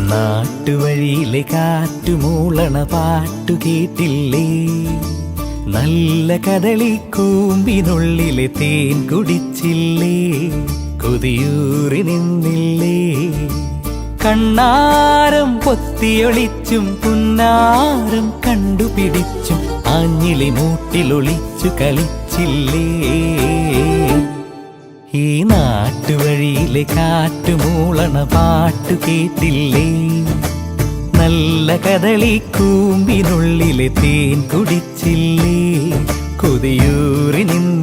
നാട്ടുവഴിയിലെ കാറ്റുമൂളണ പാട്ടു കേട്ടില്ലേ? നല്ല കദളിക്കൂമ്പിനുള്ളിലെ തേൻ കുടിച്ചില്ലേ? കൊതിയൂറി നിന്നില്ലേ? കണ്ണാരം പൊത്തിയൊളിച്ചും പുന്നാരം കണ്ടുപിടിച്ചും ആഞ്ഞിലി മൂട്ടിലൊളിച്ചു കളിച്ചില്ലേ? ഈ നാട്ടുവഴിയിലെ കാറ്റുമൂളണ പാട്ടു കേട്ടില്ലേ? നല്ല കദളിക്കൂമ്പിനുള്ളിലെ തേൻ കുടിച്ചില്ലേ? കൊതിയൂറി നിന്ന്